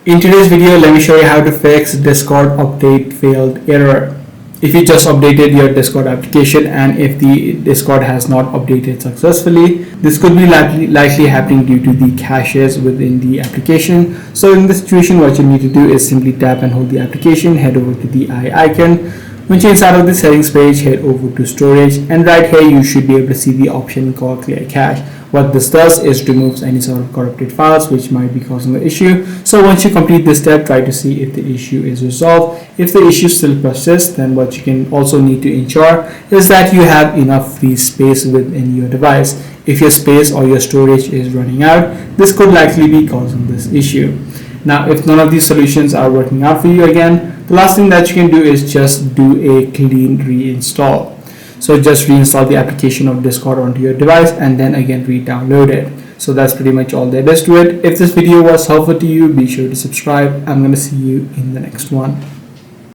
In today's video, let me show you how to fix Discord update failed error. If you just updated your Discord application and if the Discord has not updated successfully, this could be likely happening due to the caches within the application. So in this situation, what you need to do is simply tap and hold the application, head over to the eye icon. Once you're inside of the settings page, head over to storage, and right here you should be able to see the option called clear cache. What this does is removes any sort of corrupted files which might be causing the issue. So once you complete this step, try to see if the issue is resolved. If the issue still persists, then what you can also need to ensure is that you have enough free space within your device. If your space or your storage is running out, this could likely be causing this issue. Now, if none of these solutions are working out for you again, the last thing that you can do is just do a clean reinstall. So just reinstall the application of Discord onto your device and then again re-download it. So that's pretty much all there is to it. If this video was helpful to you, be sure to subscribe. I'm going to see you in the next one.